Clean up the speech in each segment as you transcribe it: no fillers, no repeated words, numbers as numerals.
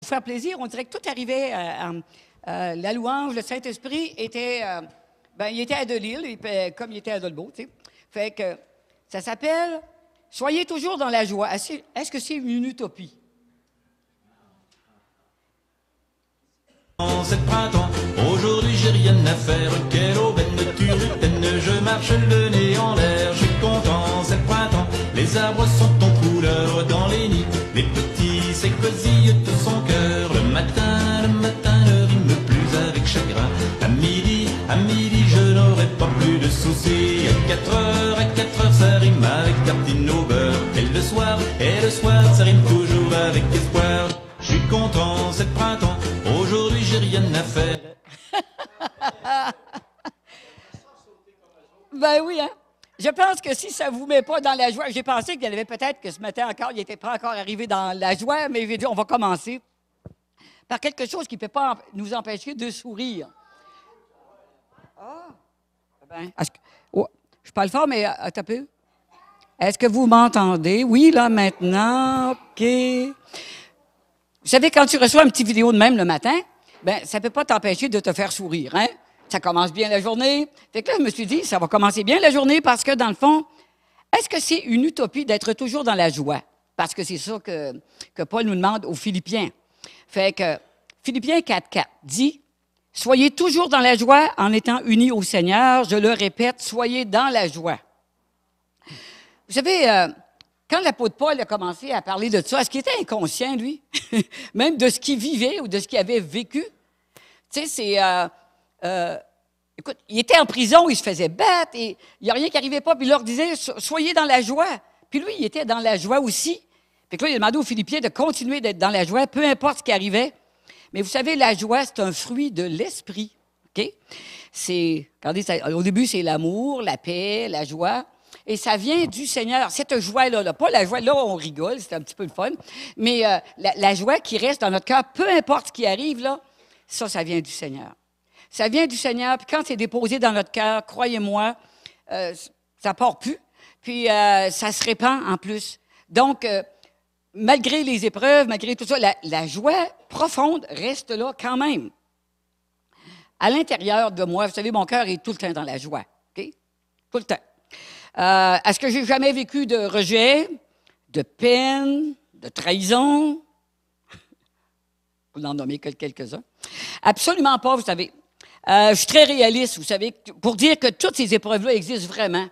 faire plaisir, on dirait que tout arrivait, la louange, le Saint-Esprit était, il était à Delisle, comme il était à Dolbeau, tu sais. Fait que ça s'appelle « Soyez toujours dans la joie ». Est-ce que c'est une utopie? C'est le printemps, aujourd'hui j'ai rien à faire. Quelle aubaine de turitaine, je marche le nez en l'air. Je suis content, c'est le printemps, les arbres sont en couleur dans les nids. Les petits s'écosillent de son cœur. Le matin ne rime plus avec chagrin. À midi, je n'aurai pas plus de soucis. À 4 heures, ça rime avec tartine au beurre. Et le soir, ça rime toujours avec espoir. Je suis content, c'est le printemps, aujourd'hui j'ai rien à faire. Ben oui, hein? Je pense que si ça ne vous met pas dans la joie, j'ai pensé qu'il y en avait peut-être que ce matin encore, il n'était pas encore arrivé dans la joie, mais j'ai dit, on va commencer par quelque chose qui ne peut pas nous empêcher de sourire. Ah! Ben, je parle fort, mais attends un peu. Est-ce que vous m'entendez? Oui, là, maintenant, OK. Vous savez, quand tu reçois une petite vidéo de même le matin, ben ça ne peut pas t'empêcher de te faire sourire, hein? Ça commence bien la journée. Fait que là, je me suis dit, ça va commencer bien la journée parce que, dans le fond, est-ce que c'est une utopie d'être toujours dans la joie? Parce que c'est ça que Paul nous demande aux Philippiens. Fait que Philippiens 4.4 dit, « Soyez toujours dans la joie en étant unis au Seigneur. » Je le répète, soyez dans la joie. Vous savez, quand l'apôtre Paul a commencé à parler de ça, est-ce qu'il était inconscient, lui? Même de ce qu'il vivait ou de ce qu'il avait vécu? Tu sais, c'est... écoute, il était en prison, il se faisait battre, et il n'y a rien qui n'arrivait pas, puis il leur disait « Soyez dans la joie ». Puis lui, il était dans la joie aussi. Puis là, il a demandé aux Philippiens de continuer d'être dans la joie, peu importe ce qui arrivait. Mais vous savez, la joie, c'est un fruit de l'esprit. OK? Regardez, au début, c'est l'amour, la paix, la joie. Et ça vient du Seigneur. Cette joie-là, pas la joie, là, on rigole, c'est un petit peu le fun, mais la joie qui reste dans notre cœur, peu importe ce qui arrive, là, ça vient du Seigneur. Ça vient du Seigneur, puis quand c'est déposé dans notre cœur, croyez-moi, ça ne part plus, puis ça se répand en plus. Donc, malgré les épreuves, malgré tout ça, la joie profonde reste là quand même. À l'intérieur de moi, vous savez, mon cœur est tout le temps dans la joie, OK? Tout le temps. Est-ce que j'ai jamais vécu de rejet, de peine, de trahison? Vous n'en nommez que quelques-uns. Absolument pas, vous savez. Je suis très réaliste, vous savez, pour dire que toutes ces épreuves-là existent vraiment.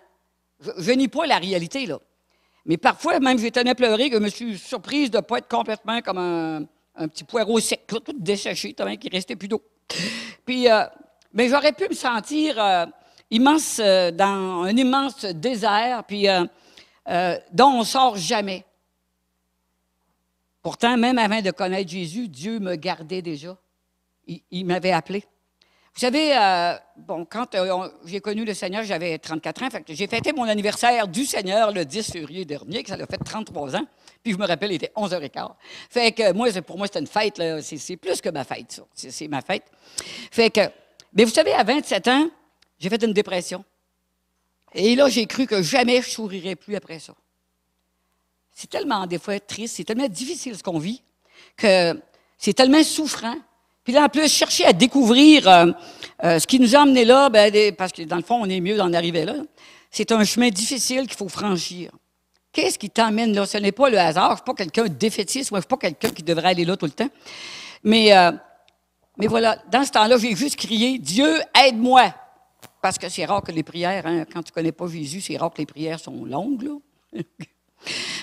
Je nie pas la réalité, là. Mais parfois, même, j'ai tenu à pleurer que je me suis surprise de ne pas être complètement comme un petit poireau sec, tout desséché, tellement qu'il ne restait plus d'eau. Puis, mais j'aurais pu me sentir... dans un immense désert, puis dont on ne sort jamais. Pourtant, même avant de connaître Jésus, Dieu me gardait déjà. Il m'avait appelé. Vous savez, quand j'ai connu le Seigneur, j'avais 34 ans, fait que j'ai fêté mon anniversaire du Seigneur le 10 février dernier, que ça a fait 33 ans, puis je me rappelle, il était 11h15. Fait que pour moi, c'était une fête, là, c'est plus que ma fête, ça. C'est ma fête. Fait que, mais vous savez, à 27 ans, j'ai fait une dépression. Et là, j'ai cru que jamais je sourirais plus après ça. C'est tellement, des fois, triste, c'est tellement difficile ce qu'on vit, que c'est tellement souffrant. Puis là, en plus, chercher à découvrir ce qui nous a amenés là, parce que dans le fond, on est mieux d'en arriver là. C'est un chemin difficile qu'il faut franchir. Qu'est-ce qui t'emmène là? Ce n'est pas le hasard. Je ne suis pas quelqu'un de défaitiste, moi, je ne suis pas quelqu'un qui devrait aller là tout le temps. Mais voilà, dans ce temps-là, j'ai juste crié « Dieu, aide-moi ». Parce que c'est rare que les prières, hein, quand tu ne connais pas Jésus, c'est rare que les prières sont longues, là.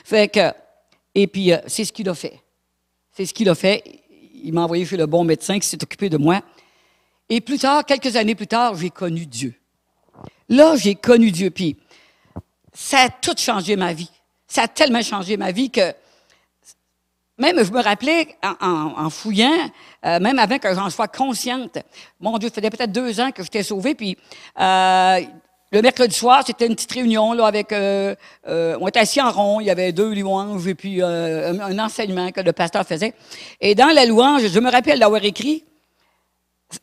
Fait que, et puis, c'est ce qu'il a fait. C'est ce qu'il a fait. Il m'a envoyé chez le bon médecin qui s'est occupé de moi. Et plus tard, quelques années plus tard, j'ai connu Dieu. Là, j'ai connu Dieu. Puis, ça a tout changé ma vie. Ça a tellement changé ma vie que même, je me rappelais, en fouillant, même avant que j'en sois consciente, mon Dieu, ça faisait peut-être 2 ans que j'étais sauvée, puis le mercredi soir, c'était une petite réunion là, avec... on était assis en rond, il y avait 2 louanges et puis un enseignement que le pasteur faisait. Et dans la louange, je me rappelle d'avoir écrit,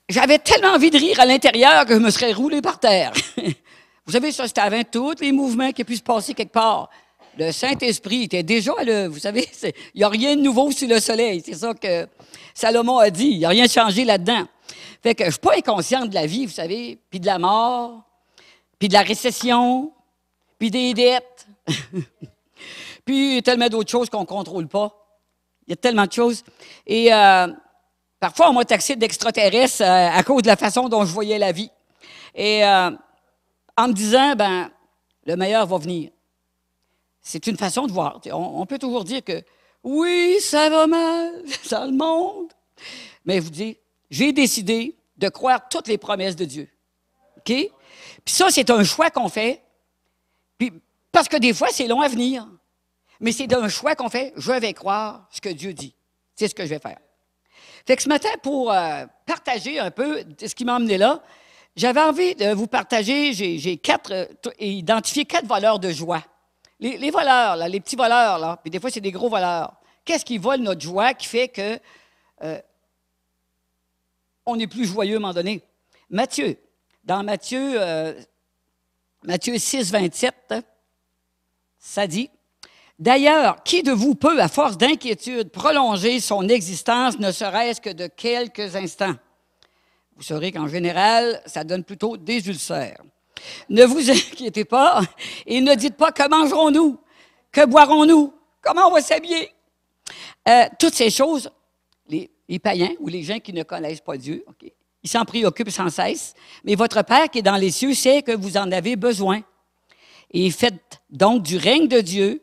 j'avais tellement envie de rire à l'intérieur que je me serais roulé par terre. Vous savez, ça, c'était avant tous les mouvements qui puissent se passer quelque part. Le Saint-Esprit était déjà là, vous savez, il n'y a rien de nouveau sous le soleil. C'est ça que Salomon a dit. Il n'y a rien changé là-dedans. Fait que je ne suis pas inconsciente de la vie, vous savez, puis de la mort, puis de la récession, puis des dettes, puis tellement d'autres choses qu'on ne contrôle pas. Il y a tellement de choses. Et parfois, on m'a taxé d'extraterrestre à cause de la façon dont je voyais la vie. Et en me disant, ben, le meilleur va venir. C'est une façon de voir. On peut toujours dire que, oui, ça va mal dans le monde. Mais je vous dis, j'ai décidé de croire toutes les promesses de Dieu. OK? Puis ça, c'est un choix qu'on fait. Puis, parce que des fois, c'est long à venir. Mais c'est un choix qu'on fait. Je vais croire ce que Dieu dit. C'est ce que je vais faire. Fait que ce matin, pour partager un peu ce qui m'a emmené là, j'avais envie de vous partager, j'ai identifié 4 voleurs de joie. Les voleurs, là, les petits voleurs, là, puis des fois, c'est des gros voleurs. Qu'est-ce qui vole notre joie qui fait que on est plus joyeux à un moment donné? Dans Matthieu 6, 27, ça dit, « D'ailleurs, qui de vous peut, à force d'inquiétude, prolonger son existence, ne serait-ce que de quelques instants? » Vous saurez qu'en général, ça donne plutôt des ulcères. Ne vous inquiétez pas et ne dites pas « Que mangerons-nous? Que boirons-nous? Comment on va s'habiller? » Toutes ces choses, les païens ou les gens qui ne connaissent pas Dieu, okay, ils s'en préoccupent sans cesse. Mais votre Père qui est dans les cieux sait que vous en avez besoin. Et faites donc du règne de Dieu,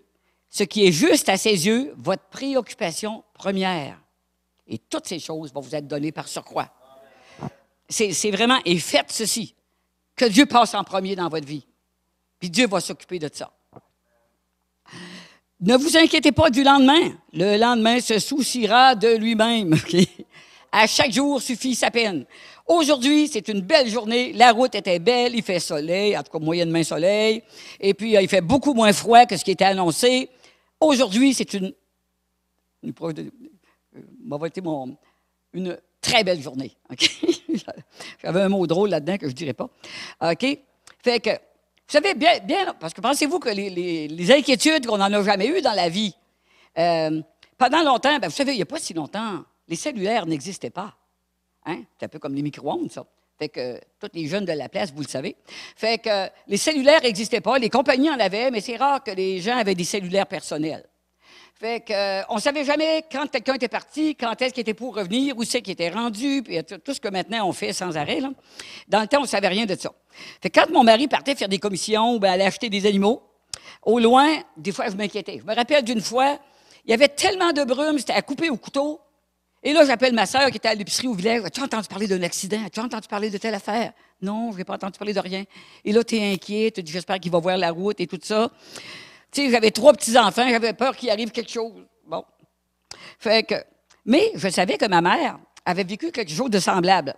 ce qui est juste à ses yeux, votre préoccupation première. Et toutes ces choses vont vous être données par surcroît. C'est vraiment, et faites ceci, que Dieu passe en premier dans votre vie. Puis Dieu va s'occuper de ça. Ne vous inquiétez pas du lendemain. Le lendemain se souciera de lui-même. Okay? À chaque jour suffit sa peine. Aujourd'hui, c'est une belle journée. La route était belle, il fait soleil, en tout cas moyennement soleil. Et puis, il fait beaucoup moins froid que ce qui était annoncé. Aujourd'hui, c'est une très belle journée. Okay? J'avais un mot drôle là-dedans que je ne dirais pas. OK? Fait que, vous savez, bien parce que pensez-vous que les inquiétudes qu'on n'en a jamais eues dans la vie, pendant longtemps, vous savez, il n'y a pas si longtemps, les cellulaires n'existaient pas. Hein? C'est un peu comme les micro-ondes, ça. Fait que tous les jeunes de la place, vous le savez. Fait que les cellulaires n'existaient pas, les compagnies en avaient, mais c'est rare que les gens avaient des cellulaires personnels. Fait que on ne savait jamais quand quelqu'un était parti, quand est-ce qu'il était pour revenir, où c'est qu'il était rendu, puis tout ce que maintenant on fait sans arrêt. Là. Dans le temps, on ne savait rien de ça. Fait que quand mon mari partait faire des commissions, aller acheter des animaux, au loin, des fois, je m'inquiétais. Je me rappelle d'une fois, il y avait tellement de brume, c'était à couper au couteau. Et là, j'appelle ma sœur qui était à l'épicerie au village. « As-tu entendu parler d'un accident? As-tu entendu parler de telle affaire? » « Non, je n'ai pas entendu parler de rien. » Et là, tu es inquiet, tu dis « J'espère qu'il va voir la route et tout ça. » Tu sais, j'avais 3 petits-enfants, j'avais peur qu'il arrive quelque chose. Bon. Fait que, mais je savais que ma mère avait vécu quelque chose de semblable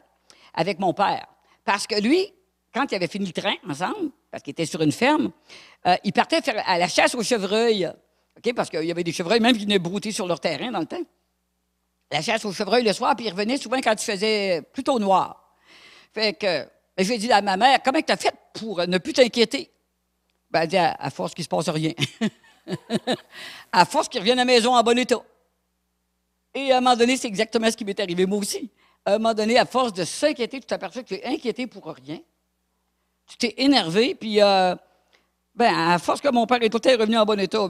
avec mon père. Parce que lui, quand il avait fini le train ensemble, parce qu'il était sur une ferme, il partait faire à la chasse aux chevreuils. Okay? Parce qu'il y avait des chevreuils même qui venaient brouter sur leur terrain dans le temps. La chasse aux chevreuils le soir, puis il revenait souvent quand il faisait plutôt noir. Fait que, je lui ai dit à ma mère, comment tu as fait pour ne plus t'inquiéter? Ben, elle dit, à force qu'il ne se passe rien. À force qu'il revienne à la maison en bon état. Et à un moment donné, c'est exactement ce qui m'est arrivé moi aussi. À un moment donné, à force de s'inquiéter, tu t'aperçois que tu es inquiété pour rien. Tu t'es énervé, puis à force que mon père est tout le temps revenu en bon état,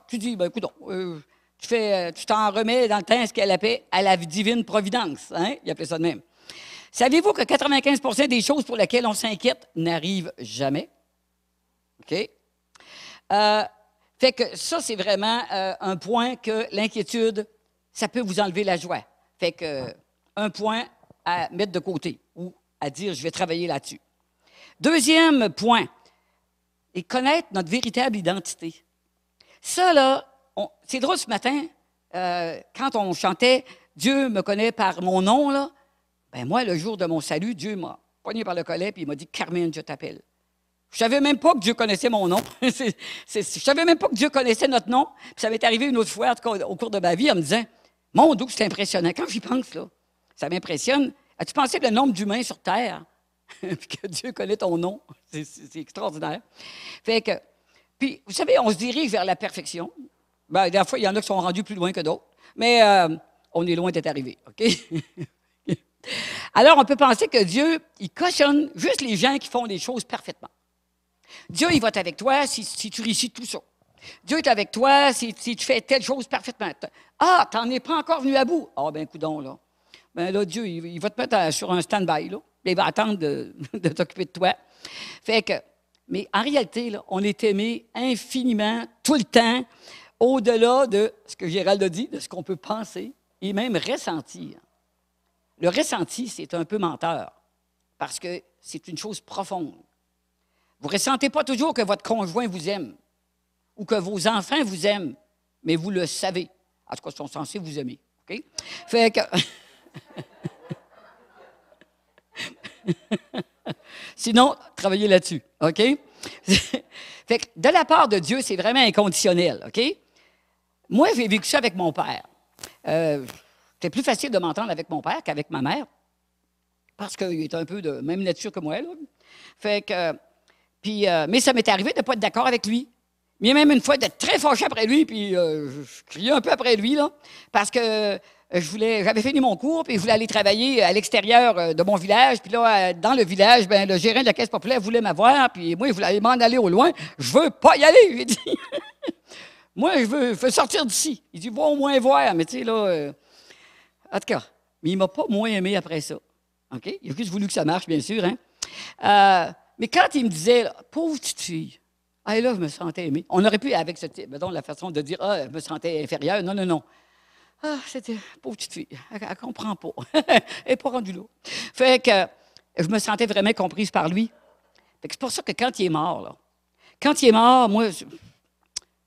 tu dis, écoute, tu t'en remets dans le temps ce qu'elle appelait à la divine providence. Hein? Il appelait ça de même. Saviez-vous que 95% des choses pour lesquelles on s'inquiète n'arrivent jamais? OK? Fait que ça, c'est vraiment un point que l'inquiétude, ça peut vous enlever la joie. Fait que un point à mettre de côté ou à dire, je vais travailler là-dessus. Deuxième point, et connaître notre véritable identité. Ça, là, c'est drôle ce matin, quand on chantait « Dieu me connaît par mon nom », là, moi, le jour de mon salut, Dieu m'a poigné par le collet et il m'a dit « Carmen, je t'appelle ». Je ne savais même pas que Dieu connaissait mon nom. Je ne savais même pas que Dieu connaissait notre nom. Puis ça m'est arrivé une autre fois, en tout cas, au cours de ma vie, en me disant « Mon Dieu, c'est impressionnant. » Quand j'y pense, là, ça m'impressionne. As-tu pensé que le nombre d'humains sur Terre, puis que Dieu connaît ton nom? C'est extraordinaire. Fait que, puis, vous savez, on se dirige vers la perfection. Des fois, il y en a qui sont rendus plus loin que d'autres. Mais on est loin d'être arrivé, OK? Alors, on peut penser que Dieu, il cautionne juste les gens qui font les choses parfaitement. Dieu, il va être avec toi si tu réussis tout ça. Dieu est avec toi si tu fais telle chose parfaitement. Ah, tu n'en es pas encore venu à bout. Ah, ben coudonc, là. Ben là, Dieu, il va te mettre sur un stand-by, là. Il va attendre de t'occuper de toi. Fait que, mais en réalité, là, on est aimé infiniment, tout le temps, au-delà de ce que Gérald a dit, de ce qu'on peut penser et même ressentir. Le ressenti, c'est un peu menteur, parce que c'est une chose profonde. Vous ne ressentez pas toujours que votre conjoint vous aime ou que vos enfants vous aiment, mais vous le savez. En tout cas, ils sont censés vous aimer. OK? Fait que... Sinon, travaillez là-dessus. OK? Fait que de la part de Dieu, c'est vraiment inconditionnel. OK? Moi, j'ai vécu ça avec mon père. C'était plus facile de m'entendre avec mon père qu'avec ma mère, parce qu'il est un peu de même nature que moi. Là. Fait que, mais ça m'est arrivé de ne pas être d'accord avec lui. Mais même une fois d'être très fâché après lui, puis je criais un peu après lui, là, parce que j'avais fini mon cours, puis je voulais aller travailler à l'extérieur de mon village. Puis là, dans le village, ben, le gérant de la Caisse populaire voulait m'avoir, puis moi, il voulait m'en aller au loin. Je veux pas y aller, j'ai dit. Moi, je veux sortir d'ici. Il dit, va au moins voir, mais tu sais, là... en tout cas, mais il ne m'a pas moins aimé après ça. OK? Il a juste voulu que ça marche, bien sûr. Hein? Mais quand il me disait, là, pauvre petite fille, ah, là, je me sentais aimé. On aurait pu, avec mettons, la façon de dire, ah, je me sentais inférieure. Non, non, non. Ah, c'était, pauvre petite fille, elle ne comprend pas. Elle n'est pas rendue là. Fait que je me sentais vraiment comprise par lui. Fait que c'est pour ça que quand il est mort, là, quand il est mort, moi,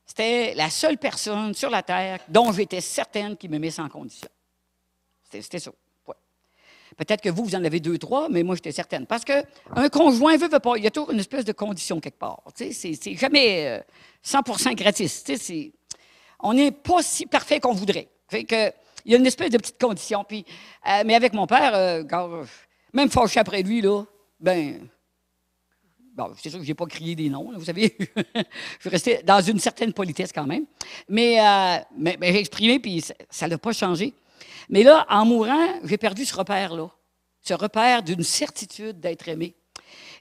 c'était la seule personne sur la terre dont j'étais certaine qu'il m'aimait sans condition. C'était ça. Ouais. Peut-être que vous en avez 2, 3, mais moi, j'étais certaine. Parce qu'un conjoint veut pas. Il y a toujours une espèce de condition quelque part. C'est jamais 100% gratis. On n'est pas si parfait qu'on voudrait. Fait que, il y a une espèce de petite condition. Puis, mais avec mon père, même fâché après lui, là, ben... Bon, c'est sûr que je n'ai pas crié des noms, là, vous savez. Je restais dans une certaine politesse quand même. Mais j'ai exprimé, puis ça ne l'a pas changé. Mais là, en mourant, j'ai perdu ce repère-là. Ce repère d'une certitude d'être aimé.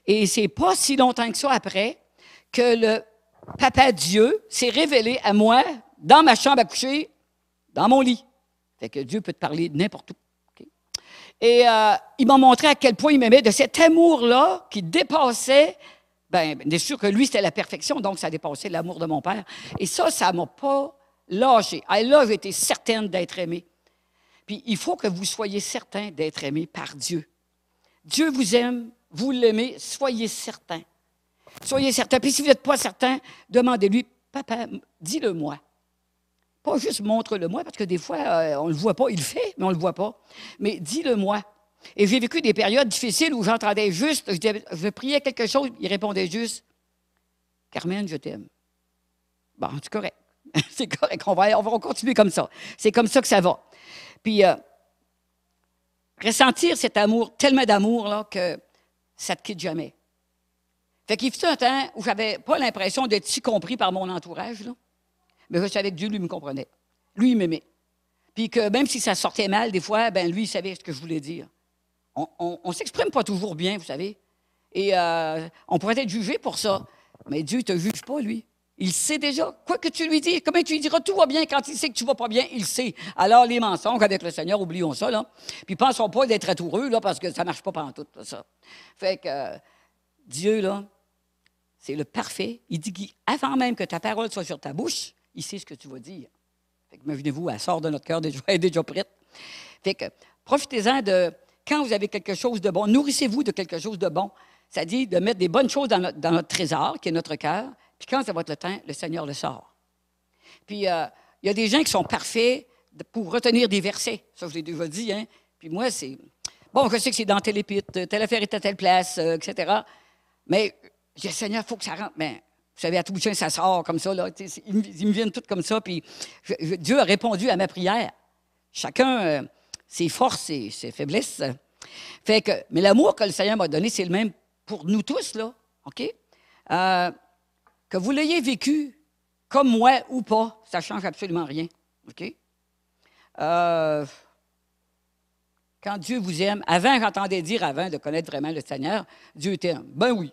Et c'est pas si longtemps que ça après que le Papa Dieu s'est révélé à moi dans ma chambre à coucher, dans mon lit. Fait que Dieu peut te parler de n'importe où. Okay? Et il m'a montré à quel point il m'aimait, de cet amour-là qui dépassait, bien sûr que lui, c'était la perfection, donc ça dépassait l'amour de mon père. Et ça ne m'a pas lâché. Et là, j'ai été certaine d'être aimée. Puis il faut que vous soyez certain d'être aimé par Dieu. Dieu vous aime, vous l'aimez, soyez certain. Soyez certain. Puis si vous n'êtes pas certain, demandez-lui, papa, dis-le-moi. Pas juste montre-le-moi, parce que des fois, on ne le voit pas. Il le fait, mais on ne le voit pas. Mais dis-le-moi. Et j'ai vécu des périodes difficiles où j'entendais juste, je priais quelque chose, il répondait juste, Carmen, je t'aime. Bon, c'est correct. C'est correct. On va continuer comme ça. C'est comme ça que ça va. Puis, ressentir cet amour, tellement d'amour, là, que ça ne te quitte jamais. Fait qu'il fut un temps où je n'avais pas l'impression d'être si compris par mon entourage, là. Mais je savais que Dieu, lui, me comprenait. Lui, il m'aimait. Puis que même si ça sortait mal, des fois, ben lui, il savait ce que je voulais dire. On ne s'exprime pas toujours bien, vous savez. Et on pourrait être jugé pour ça. Mais Dieu ne te juge pas, lui. Il sait déjà. Quoi que tu lui dis, comment tu lui diras tout va bien quand il sait que tu ne vas pas bien, il sait. Alors, les mensonges avec le Seigneur, oublions ça, là. Puis pensons pas d'être atoureux, là, parce que ça ne marche pas pantoute, ça. Fait que Dieu, là, c'est le parfait. Il dit qu'avant même que ta parole soit sur ta bouche, il sait ce que tu vas dire. Fait que imaginez-vous, elle sort de notre cœur, elle est déjà prête. Fait que profitez-en de, quand vous avez quelque chose de bon, nourrissez-vous de quelque chose de bon. Ça dit de mettre des bonnes choses dans notre trésor, qui est notre cœur. Puis quand ça va être le temps, le Seigneur le sort. Puis il y a des gens qui sont parfaits pour retenir des versets. Ça, je l'ai déjà dit. Hein? Puis moi, c'est... Bon, je sais que c'est dans telle épître, telle affaire est à telle place, etc. Mais je dis, Seigneur, il faut que ça rentre. Mais vous savez, à tout bout de champ, ça sort comme ça. Là. Ils me viennent tous comme ça. Puis Dieu a répondu à ma prière. Chacun, ses forces et ses faiblesses. Fait que, mais l'amour que le Seigneur m'a donné, c'est le même pour nous tous, là. OK? Que vous l'ayez vécu comme moi ou pas, ça ne change absolument rien. OK? Quand Dieu vous aime, avant, j'entendais dire, avant de connaître vraiment le Seigneur, Dieu t'aime. Ben oui.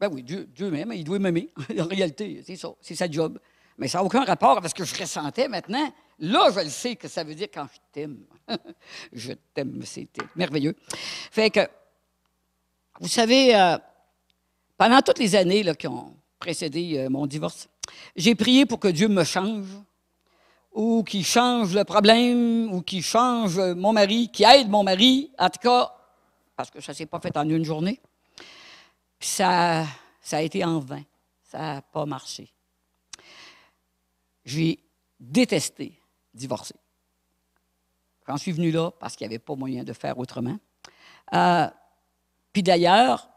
Ben oui, Dieu m'aime, il doit m'aimer. En réalité, c'est ça, c'est sa job. Mais ça n'a aucun rapport avec ce que je ressentais maintenant. Là, je le sais que ça veut dire quand je t'aime. Je t'aime, c'est merveilleux. Fait que, vous savez, pendant toutes les années là, qui ont précédé mon divorce, j'ai prié pour que Dieu me change, ou qu'il change le problème, ou qu'il change mon mari, qu'il aide mon mari, en tout cas, parce que ça ne s'est pas fait en une journée. Puis ça a été en vain. Ça n'a pas marché. J'ai détesté divorcer. J'en suis venu là parce qu'il n'y avait pas moyen de faire autrement. Puis d'ailleurs,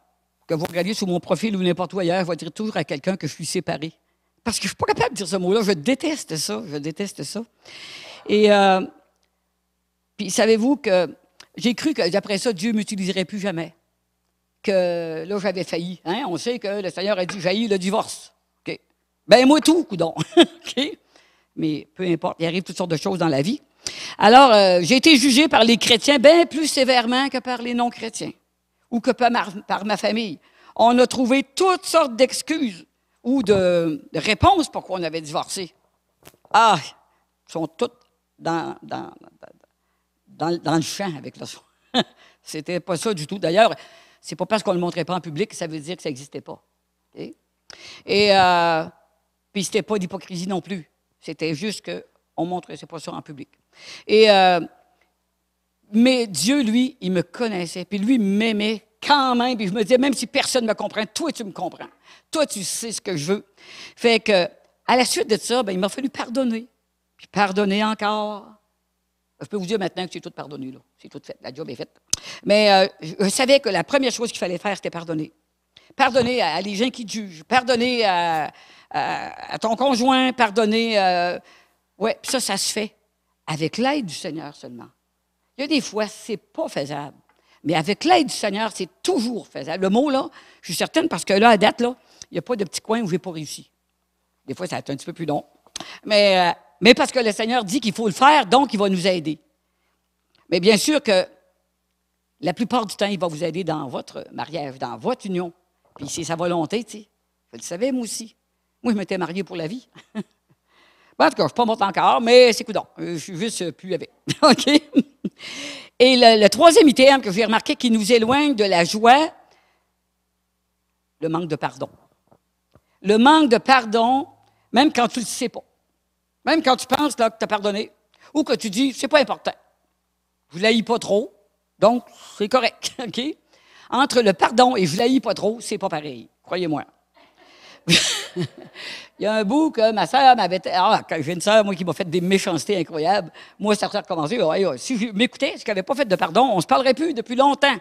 que vous regardiez sur mon profil ou n'importe où ailleurs, je vais dire toujours à quelqu'un que je suis séparé. Parce que je ne suis pas capable de dire ce mot-là. Je déteste ça. Je déteste ça. Et puis savez-vous que j'ai cru que d'après ça, Dieu ne m'utiliserait plus jamais. Que là, j'avais failli. Hein? On sait que le Seigneur a dit, j'haïs le divorce. OK. Ben moi tout, coudonc. OK? Mais peu importe, il arrive toutes sortes de choses dans la vie. Alors, j'ai été jugé par les chrétiens bien plus sévèrement que par les non-chrétiens ou que par ma famille. On a trouvé toutes sortes d'excuses ou de réponses pourquoi on avait divorcé. Ah, ils sont toutes dans le champ avec le son. C'était pas ça du tout. D'ailleurs, c'est pas parce qu'on ne le montrait pas en public que ça veut dire que ça n'existait pas. Okay? Et puis, c'était pas d'hypocrisie non plus. C'était juste qu'on montrait pas ça en public. Et, mais Dieu, lui, il me connaissait. Puis lui, il m'aimait quand même. Puis je me disais, même si personne ne me comprend, toi, tu me comprends. Toi, tu sais ce que je veux. Fait que, à la suite de ça, ben, il m'a fallu pardonner. Puis pardonner encore. Je peux vous dire maintenant que j'ai tout pardonné, là. C'est tout fait. La job est faite. Mais je savais que la première chose qu'il fallait faire, c'était pardonner. Pardonner à les gens qui te jugent. Pardonner à ton conjoint. Pardonner. Oui, puis ça se fait avec l'aide du Seigneur seulement. Il y a des fois, c'est pas faisable. Mais avec l'aide du Seigneur, c'est toujours faisable. Le mot, là, je suis certaine, parce que là, à date, là, il n'y a pas de petit coin où je n'ai pas réussi. Des fois, ça va être un petit peu plus long. Mais parce que le Seigneur dit qu'il faut le faire, donc il va nous aider. Mais bien sûr que la plupart du temps, il va vous aider dans votre mariage, dans votre union. Puis c'est sa volonté, tu sais. Je le savais, moi aussi. Moi, je m'étais marié pour la vie. Bon, en tout cas, je ne suis pas morte encore, mais c'est coudonc. Je suis juste plus avec. OK? Et le troisième item que j'ai remarqué qui nous éloigne de la joie, le manque de pardon. Le manque de pardon, même quand tu ne le sais pas. Même quand tu penses là, que tu as pardonné, ou que tu dis, c'est pas important. Je ne l'haïs pas trop, donc c'est correct. OK? Entre le pardon et je ne l'haïs pas trop, c'est pas pareil. Croyez-moi. Il y a un bout que ma sœur m'avait... quand j'ai une sœur, moi, qui m'a fait des méchancetés incroyables. Moi, ça a recommencé. Si je m'écoutais, si je n'avais pas fait de pardon, on ne se parlerait plus depuis longtemps.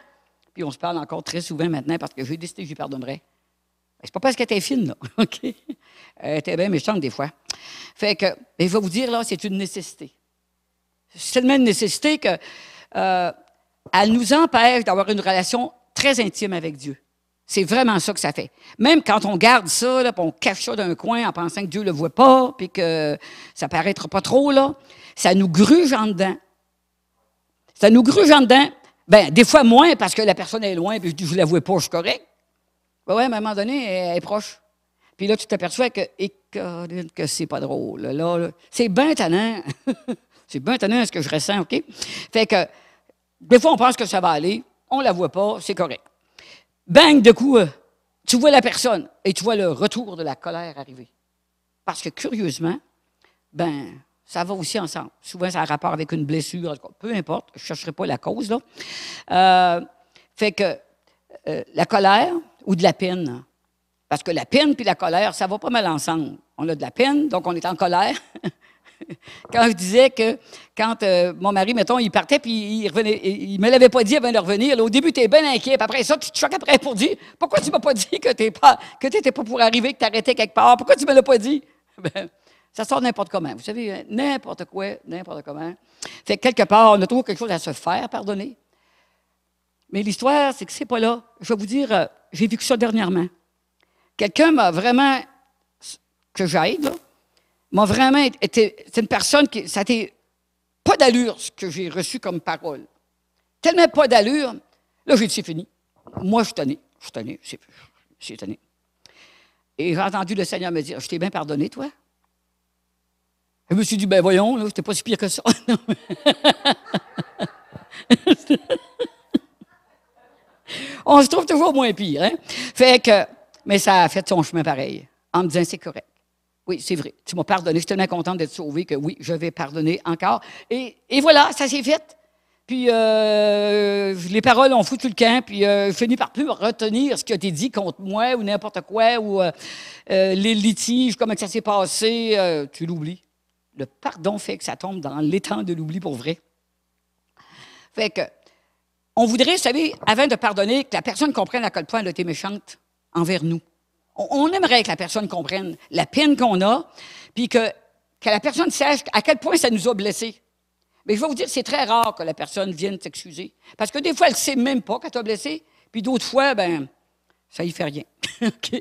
Puis on se parle encore très souvent maintenant parce que j'ai décidé que je lui pardonnerais. C'est pas parce qu'elle était fine, là. OK? Elle était bien méchante des fois. Fait que, je vais vous dire, là, c'est une nécessité. C'est tellement une nécessité que elle nous empêche d'avoir une relation très intime avec Dieu. C'est vraiment ça que ça fait. Même quand on garde ça, là, puis on cache ça d'un coin en pensant que Dieu ne le voit pas, puis que ça ne paraîtra pas trop, là, ça nous gruge en dedans. Ça nous gruge en dedans. Bien, des fois moins parce que la personne est loin, puis je dis, je ne la vois pas, je suis correct. Ben ouais, à un moment donné, elle est proche. Puis là, tu t'aperçois que c'est pas drôle. Là, c'est bien tannant. C'est bien tannant ce que je ressens, OK? Fait que, des fois, on pense que ça va aller, on ne la voit pas, c'est correct. Bang, de coup, tu vois la personne et tu vois le retour de la colère arriver. Parce que, curieusement, ben, ça va aussi ensemble. Souvent, ça a rapport avec une blessure, peu importe, je ne chercherai pas la cause, là. Fait que, la colère ou de la peine. Parce que la peine puis la colère, ça va pas mal ensemble. On a de la peine, donc on est en colère. Quand je disais que quand mon mari, mettons, il partait puis il revenait, il me l'avait pas dit avant de revenir. Là, au début, tu es bien inquiet. Puis après ça, tu te choques après pour dire pourquoi tu m'as pas dit que tu n'étais pas pour arriver, que tu arrêtais quelque part. Pourquoi tu me l'as pas dit? Ben, ça sort n'importe comment. Vous savez, n'importe quoi, n'importe comment. Fait que quelque part, on a toujours quelque chose à se faire pardonner. Mais l'histoire, c'est que c'est pas là. Je vais vous dire, j'ai vécu ça dernièrement. Quelqu'un m'a vraiment, que j'aide, là, m'a vraiment été, c'est une personne qui, ça a été pas d'allure ce que j'ai reçu comme parole. Tellement pas d'allure. Là, j'ai dit, c'est fini. Moi, je suis tanné. Je suis tanné. Et j'ai entendu le Seigneur me dire, je t'ai bien pardonné, toi? Je me suis dit, ben voyons, là, c'était pas si pire que ça. On se trouve toujours moins pire, hein? Mais ça a fait son chemin pareil, en me disant, c'est correct. Oui, c'est vrai, tu m'as pardonné, je suis tellement contente d'être sauvée que oui, je vais pardonner encore. Et voilà, ça s'est fait. Puis les paroles ont foutu le camp, puis je finis par plus retenir ce qui a été dit contre moi ou n'importe quoi, ou les litiges, comment que ça s'est passé, tu l'oublies. Le pardon fait que ça tombe dans l'étang de l'oubli pour vrai. Fait que, on voudrait, vous savez, avant de pardonner, que la personne comprenne à quel point elle a été méchante envers nous. On aimerait que la personne comprenne la peine qu'on a, puis que la personne sache à quel point ça nous a blessés. Mais je vais vous dire, c'est très rare que la personne vienne s'excuser. Parce que des fois, elle ne sait même pas qu'elle t'a blessé, puis d'autres fois, ben, ça y fait rien. OK?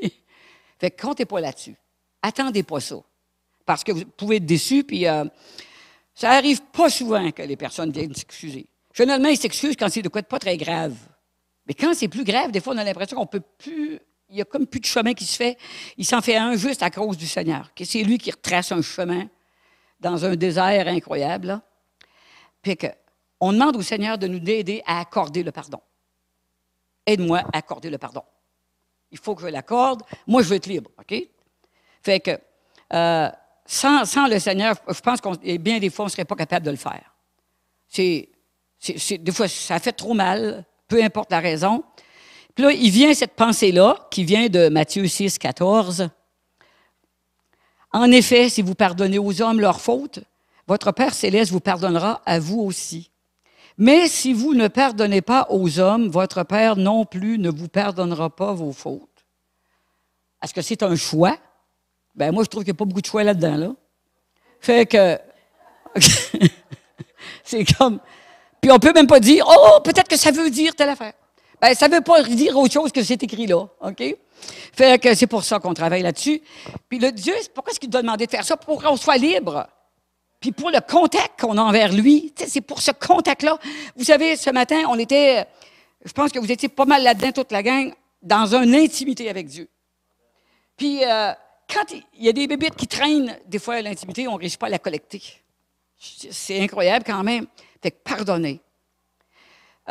Fait que comptez pas là-dessus. Attendez pas ça. Parce que vous pouvez être déçus, puis ça n'arrive pas souvent que les personnes viennent s'excuser. Généralement, ils s'excusent quand c'est de quoi de pas très grave. Mais quand c'est plus grave, des fois, on a l'impression qu'on peut plus... Il n'y a comme plus de chemin qui se fait. Il s'en fait un juste à cause du Seigneur. C'est lui qui retrace un chemin dans un désert incroyable. Là. Puis on demande au Seigneur de nous aider à accorder le pardon. Aide-moi à accorder le pardon. Il faut que je l'accorde. Moi, je veux être libre, OK? Fait que sans le Seigneur, je pense que bien des fois, on ne serait pas capable de le faire. Des fois, ça fait trop mal, peu importe la raison. Puis là, il vient cette pensée-là, qui vient de Matthieu 6, 14. En effet, si vous pardonnez aux hommes leurs fautes, votre Père céleste vous pardonnera à vous aussi. Mais si vous ne pardonnez pas aux hommes, votre Père non plus ne vous pardonnera pas vos fautes. Est-ce que c'est un choix? Ben moi, je trouve qu'il n'y a pas beaucoup de choix là-dedans, là. Fait que... c'est comme... Puis on ne peut même pas dire, oh, peut-être que ça veut dire telle affaire. Ben, ça ne veut pas dire autre chose que c'est écrit là, OK? Fait que c'est pour ça qu'on travaille là-dessus. Puis le Dieu, pourquoi est-ce qu'il doit demander de faire ça? Pour qu'on soit libre. Puis pour le contact qu'on a envers lui, c'est pour ce contact-là. Vous savez, ce matin, on était, je pense que vous étiez pas mal là-dedans, toute la gang, dans une intimité avec Dieu. Puis quand il y a des bébites qui traînent, des fois, l'intimité, on ne réussit pas à la collecter. C'est incroyable quand même. Fait que pardonner.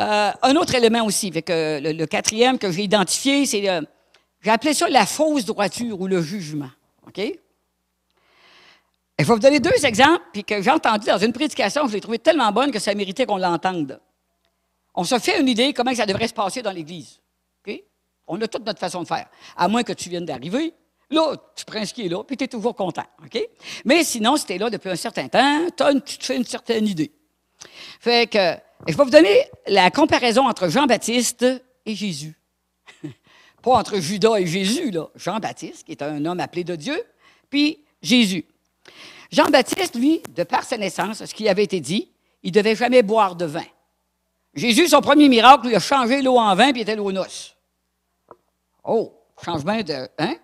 Un autre élément aussi, fait que le quatrième que j'ai identifié, c'est, j'ai appelé ça la fausse droiture ou le jugement. OK? Et je vais vous donner deux exemples, puis que j'ai entendu dans une prédication, je l'ai trouvé tellement bonne que ça méritait qu'on l'entende. On se fait une idée comment ça devrait se passer dans l'Église. OK? On a toute notre façon de faire. À moins que tu viennes d'arriver, là, tu prends ce qui est là, puis tu es toujours content. OK? Mais sinon, si tu es là depuis un certain temps, tu te fais une certaine idée. Fait que, je vais vous donner la comparaison entre Jean-Baptiste et Jésus. Pas entre Judas et Jésus, là. Jean-Baptiste, qui est un homme appelé de Dieu, puis Jésus. Jean-Baptiste, lui, de par sa naissance, ce qui avait été dit, il ne devait jamais boire de vin. Jésus, son premier miracle, lui a changé l'eau en vin, puis il était l'eau noce. Oh, changement de... Hein?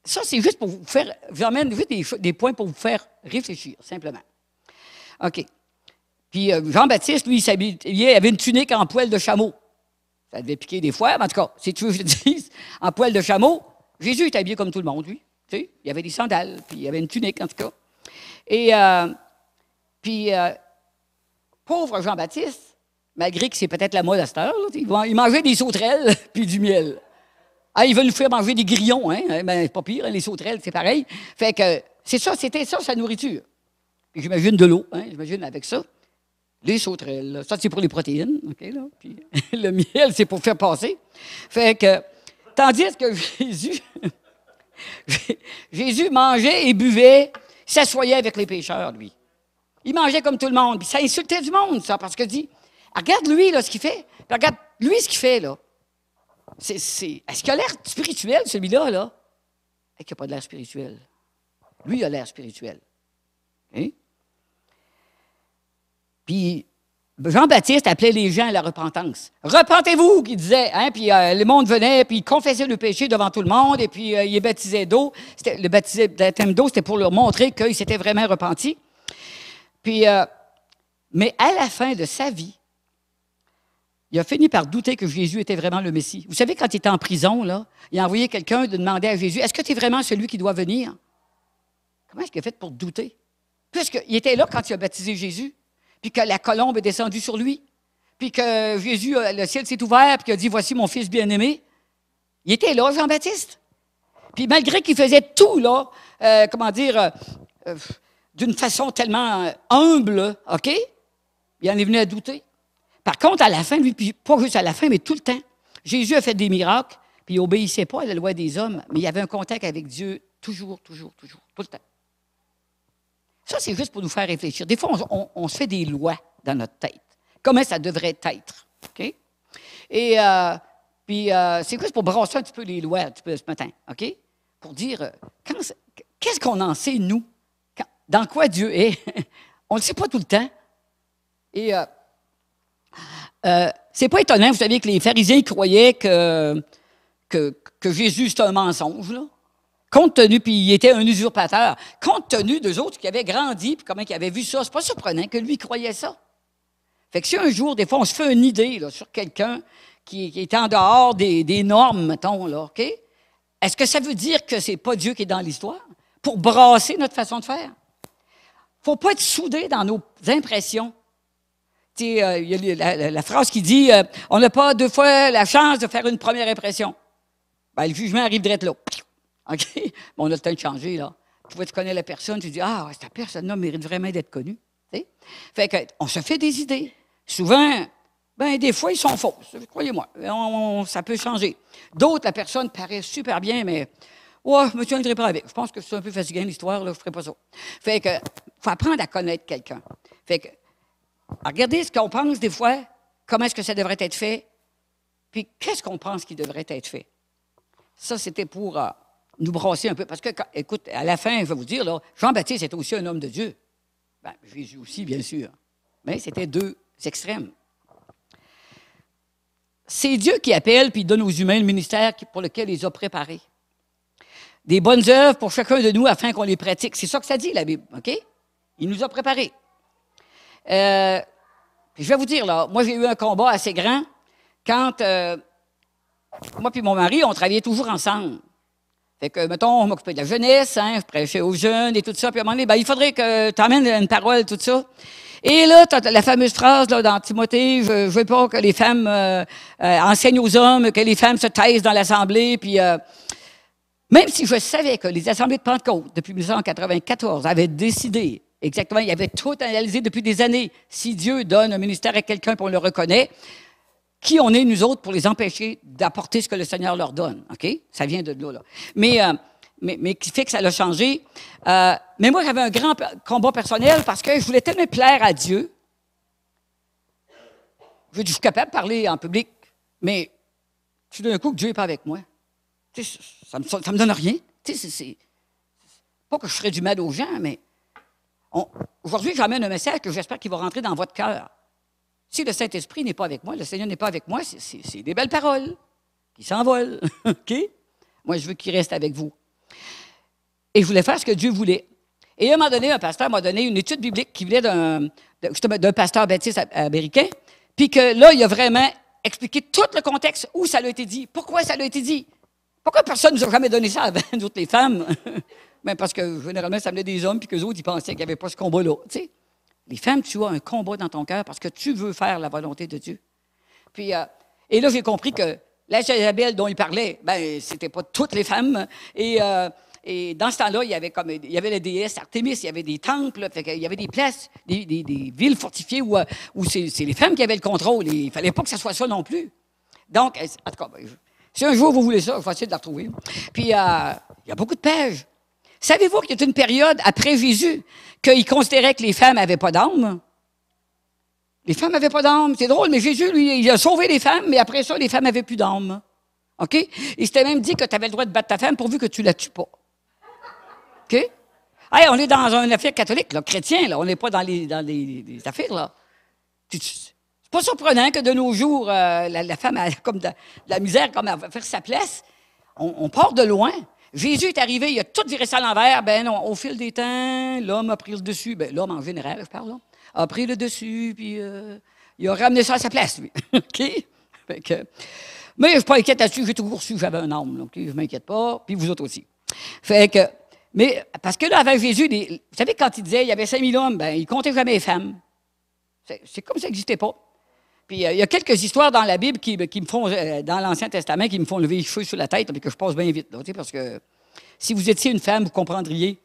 Ça, c'est juste pour vous faire... Je vous emmène juste des points pour vous faire réfléchir, simplement. OK. Puis Jean-Baptiste, lui, il avait une tunique en poil de chameau. Ça devait piquer des fois, mais en tout cas, si tu veux que je te dise, en poil de chameau, Jésus était habillé comme tout le monde, lui. Tu sais, il avait des sandales, puis il avait une tunique, en tout cas. Et pauvre Jean-Baptiste, malgré que c'est peut-être la mode à cette heure, là, il mangeait des sauterelles puis du miel. Ah, il veut nous faire manger des grillons, hein? Ben, c'est pas pire, hein, les sauterelles, c'est pareil. Fait que c'était ça, sa nourriture. Puis j'imagine de l'eau, hein, j'imagine avec ça. Les sauterelles, ça, c'est pour les protéines, OK, là. Puis le miel, c'est pour faire passer. Fait que, tandis que Jésus mangeait et buvait, s'assoyait avec les pécheurs, lui. Il mangeait comme tout le monde, puis ça insultait du monde, ça, parce que dit, regarde lui, là, ce qu'il fait, puis regarde lui, ce qu'il fait, là. Est-ce qu'il a l'air spirituel, celui-là, là? Et qu'il n'a pas de l'air spirituel. Lui, il a l'air spirituel. Hein? Puis, Jean-Baptiste appelait les gens à la repentance. « Repentez-vous », qu'il disait. Hein? Puis le monde venait, puis il confessait le péché devant tout le monde, et puis il les baptisait d'eau. Le baptême d'eau, c'était pour leur montrer qu'ils s'étaient vraiment repentis. Puis, Mais à la fin de sa vie, il a fini par douter que Jésus était vraiment le Messie. Vous savez, quand il était en prison, là, il a envoyé quelqu'un de demander à Jésus, « Est-ce que tu es vraiment celui qui doit venir? » Comment est-ce qu'il a fait pour douter? Puisqu'il était là quand il a baptisé Jésus, puis que la colombe est descendue sur lui, puis que Jésus, le ciel s'est ouvert, puis qu'il a dit, « Voici mon fils bien-aimé. » Il était là, Jean-Baptiste. Puis malgré qu'il faisait tout, là, d'une façon tellement humble, OK? Il en est venu à douter. Par contre, à la fin, lui, puis pas juste à la fin, mais tout le temps, Jésus a fait des miracles, puis il n'obéissait pas à la loi des hommes, mais il avait un contact avec Dieu toujours, tout le temps. Ça, c'est juste pour nous faire réfléchir. Des fois, on se fait des lois dans notre tête. Comment ça devrait être, OK? Et puis, c'est juste pour brasser un petit peu les lois un petit peu ce matin, OK? Pour dire, qu'est-ce qu'on en sait, nous? Dans quoi Dieu est? On ne le sait pas tout le temps. Et c'est pas étonnant, vous savez, que les pharisiens croyaient que Jésus, c'était un mensonge, là. Compte tenu, puis il était un usurpateur, compte tenu d'eux autres qui avaient grandi, puis comment ils avaient vu ça, c'est pas surprenant que lui croyait ça. Fait que si un jour, des fois, on se fait une idée là, sur quelqu'un qui est en dehors des normes, mettons, là, OK? Est-ce que ça veut dire que c'est pas Dieu qui est dans l'histoire pour brasser notre façon de faire? Il ne faut pas être soudé dans nos impressions. Il y a la phrase qui dit on n'a pas deux fois la chance de faire une première impression. Ben, le jugement arrive direct là. OK? Bon, on a le temps de changer, là. Tu vois, tu connais la personne, tu dis ah, cette personne-là mérite vraiment d'être connue. T'sais? Fait qu'on se fait des idées. Souvent, ben, des fois, ils sont fausses. Croyez-moi, ça peut changer. D'autres, la personne paraît super bien, mais ouais, je me tiendrai pas avec. Je pense que c'est un peu fatigant, l'histoire, là, je ne ferai pas ça. Fait que, faut apprendre à connaître quelqu'un. Fait que, regardez ce qu'on pense des fois, comment est-ce que ça devrait être fait, puis qu'est-ce qu'on pense qui devrait être fait. Ça, c'était pour nous brasser un peu. Parce que, écoute, à la fin, je vais vous dire, là, Jean-Baptiste était aussi un homme de Dieu. Ben, Jésus aussi, bien sûr. Mais c'était deux extrêmes. C'est Dieu qui appelle puis donne aux humains le ministère pour lequel il les a préparés. Des bonnes œuvres pour chacun de nous afin qu'on les pratique. C'est ça que ça dit, la Bible, OK? Il nous a préparés. Je vais vous dire, là, moi, j'ai eu un combat assez grand quand moi et mon mari, on travaillait toujours ensemble. Fait que, mettons, on m'occupait de la jeunesse, hein, je prêchais aux jeunes et tout ça, puis à un moment donné, ben, il faudrait que tu amènes une parole, tout ça. Et là, tu as la fameuse phrase là, dans Timothée, je ne veux pas que les femmes enseignent aux hommes, que les femmes se taisent dans l'assemblée, puis même si je savais que les assemblées de Pentecôte, depuis 1994, avaient décidé, exactement, ils avaient tout analysé depuis des années, si Dieu donne un ministère à quelqu'un et on le reconnaît, qui on est, nous autres, pour les empêcher d'apporter ce que le Seigneur leur donne, OK? Ça vient de là. Mais qui fait que ça l'a changé. Mais moi, j'avais un grand combat personnel parce que je voulais tellement plaire à Dieu. Je suis capable de parler en public, mais tout d'un coup, que Dieu n'est pas avec moi. Tu sais, ça me donne rien. Tu sais, c'est pas que je ferais du mal aux gens, mais aujourd'hui, j'emmène un message que j'espère qu'il va rentrer dans votre cœur. Si le Saint-Esprit n'est pas avec moi, le Seigneur n'est pas avec moi, c'est des belles paroles qui s'envolent. OK? Moi, je veux qu'il reste avec vous. Et je voulais faire ce que Dieu voulait. Et à un moment donné, un pasteur m'a donné une étude biblique qui venait d'un pasteur baptiste américain, puis que là, il a vraiment expliqué tout le contexte où ça a été dit, pourquoi ça a été dit. Pourquoi personne ne nous a jamais donné ça avant, nous autres, les femmes? Ben parce que généralement, ça venait des hommes, puis qu'eux autres, ils pensaient qu'il n'y avait pas ce combat-là. Tu sais? Les femmes, tu as un combat dans ton cœur parce que tu veux faire la volonté de Dieu. Puis, et là, j'ai compris que la Jézabel dont il parlait, ben, c'était pas toutes les femmes. Et dans ce temps-là, il y avait la déesse Artémis, il y avait des temples, fait qu'il y avait des places, des villes fortifiées où c'est les femmes qui avaient le contrôle. Et il ne fallait pas que ça soit ça non plus. Donc, en tout cas, si un jour vous voulez ça, il faut essayer de la retrouver. Puis, il y a beaucoup de pages. Savez-vous qu'il y a une période après Jésus qu'il considérait que les femmes n'avaient pas d'âme? Les femmes n'avaient pas d'âme. C'est drôle, mais Jésus, lui, il a sauvé les femmes, mais après ça, les femmes n'avaient plus d'âme. OK? Il s'était même dit que tu avais le droit de battre ta femme pourvu que tu ne la tues pas. OK? Hey, on est dans une affaire catholique, là, chrétien, là. On n'est pas dans les affaires, là. C'est pas surprenant que de nos jours, la femme a comme de la misère comme à faire sa place. On part de loin. Jésus est arrivé, il a tout viré ça à l'envers. Ben non, au fil des temps, l'homme a pris le dessus. Ben, l'homme en général, je parle, là, a pris le dessus, puis il a ramené ça à sa place, lui. OK? Fait que, mais je ne suis pas inquiète là-dessus, j'ai toujours su que j'avais un âme, donc je ne m'inquiète pas, puis vous autres aussi. Fait que, mais, parce que là, avec Jésus, vous savez, quand il disait il y avait 5000 hommes, ben, il ne comptait jamais les femmes. C'est comme ça n'existait pas. Puis il y a quelques histoires dans la Bible qui me font, dans l'Ancien Testament, qui me font lever les cheveux sur la tête, puis que je passe bien vite, là, parce que si vous étiez une femme, vous comprendriez.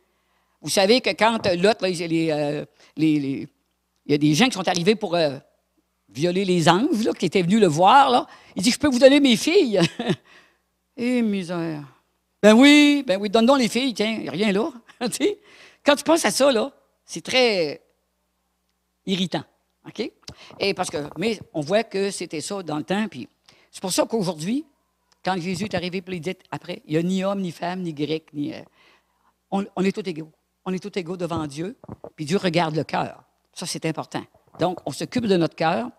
Vous savez que quand Lot, là, il y a des gens qui sont arrivés pour violer les anges, là, qui étaient venus le voir, là. Il dit, je peux vous donner mes filles. Eh, misère. Ben oui, donne donc les filles, tiens, il n'y a rien là. Quand tu penses à ça, là, c'est très irritant. OK? Et mais on voit que c'était ça dans le temps, puis c'est pour ça qu'aujourd'hui, quand Jésus est arrivé, puis il dit après, il n'y a ni homme, ni femme, ni grec, ni... on est tous égaux. On est tous égaux devant Dieu, puis Dieu regarde le cœur. Ça, c'est important. Donc, on s'occupe de notre cœur,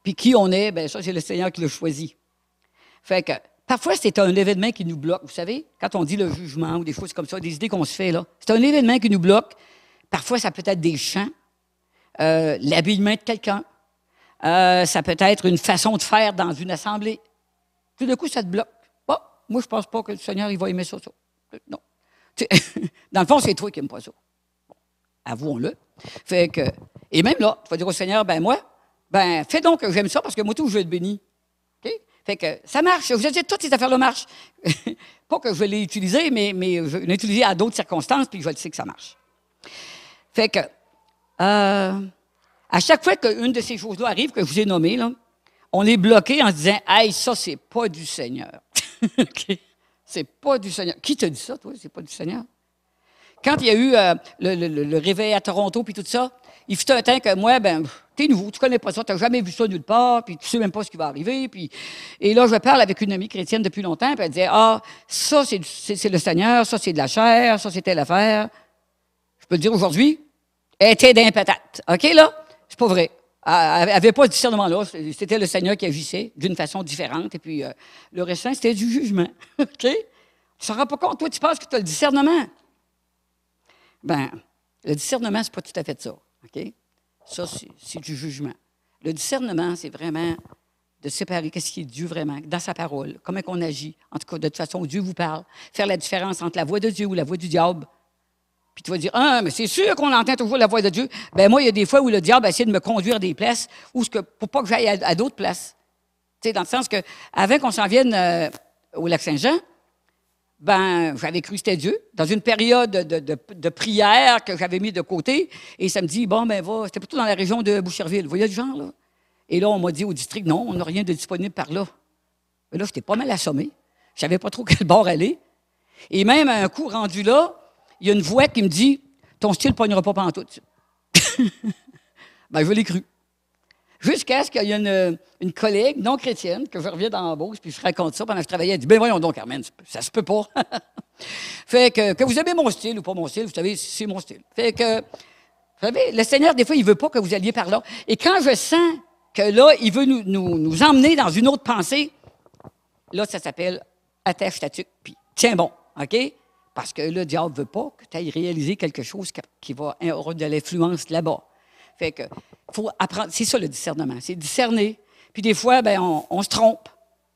puis qui on est, bien ça, c'est le Seigneur qui l'a choisi. Fait que, parfois, c'est un événement qui nous bloque. Vous savez, quand on dit le jugement ou des choses comme ça, des idées qu'on se fait, là, c'est un événement qui nous bloque. Parfois, ça peut être des chants, l'habillement de quelqu'un, ça peut être une façon de faire dans une assemblée. Tout d'un coup, ça te bloque. Bon, moi, je ne pense pas que le Seigneur il va aimer ça. Non. Dans le fond, c'est toi qui n'aimes pas ça. Bon, avouons-le. Fait que, et même là, tu vas dire au Seigneur, fais donc que j'aime ça parce que moi, tout, je vais être béni. Okay? Fait que ça marche. Vous avez dit, toutes ces affaires-là marchent. Pas que je vais les utiliser, mais je vais les utiliser à d'autres circonstances, puis je le sais que ça marche. Fait que, à chaque fois qu'une de ces choses-là arrive, que je vous ai nommées, là, on est bloqué en se disant, hey, ça, c'est pas du Seigneur. Okay? C'est pas du Seigneur. Qui t'a dit ça, toi? C'est pas du Seigneur. Quand il y a eu le réveil à Toronto, puis tout ça, il fut un temps que moi, t'es nouveau, tu connais pas ça, t'as jamais vu ça nulle part, puis tu sais même pas ce qui va arriver. Et là, je parle avec une amie chrétienne depuis longtemps, puis elle disait, ça, c'est le Seigneur, ça, c'est de la chair, ça, c'était l'affaire. Je peux le dire aujourd'hui, elle était d'un patate. OK, là? C'est pas vrai. Elle n'avait pas de discernement là. C'était le Seigneur qui agissait d'une façon différente. Et puis, le restant, c'était du jugement. OK? Tu ne te rends pas compte. Toi, tu penses que tu as le discernement. Le discernement, ce n'est pas tout à fait ça. OK? Ça, c'est du jugement. Le discernement, c'est vraiment de séparer qu'est-ce qui est Dieu vraiment, dans sa parole, comment on agit. En tout cas, de toute façon, Dieu vous parle. Faire la différence entre la voix de Dieu ou la voix du diable. Puis tu vas dire, mais c'est sûr qu'on entend toujours la voix de Dieu. Moi, il y a des fois où le diable essaie de me conduire à des places pour pas que j'aille à d'autres places. Tu sais, dans le sens que, avant qu'on s'en vienne au Lac-Saint-Jean, j'avais cru que c'était Dieu, dans une période de prière que j'avais mis de côté, et ça me dit, c'était plutôt dans la région de Boucherville. Vous voyez le genre, là? Et là, on m'a dit au district, non, on n'a rien de disponible par là. Mais là, j'étais pas mal assommé. Je savais pas trop quel bord aller. Et même à un coup rendu là, il y a une voix qui me dit, ton style ne pognera pas pantoute. Je l'ai cru. Jusqu'à ce qu'il y ait une collègue non chrétienne, que je reviens dans la Beauce, puis je raconte ça pendant que je travaillais, elle dit, voyons donc, Carmen, ça se peut pas. Fait que vous aimez mon style ou pas mon style, vous savez, c'est mon style. Fait que, vous savez, le Seigneur, des fois, il ne veut pas que vous alliez par là. Et quand je sens que là, il veut nous emmener dans une autre pensée, là, ça s'appelle attache ta tuque, puis tiens bon, OK? Parce que le diable ne veut pas que tu ailles réaliser quelque chose qui va avoir de l'influence là-bas. Fait que, faut apprendre. C'est ça le discernement, c'est discerner. Puis des fois, on se trompe,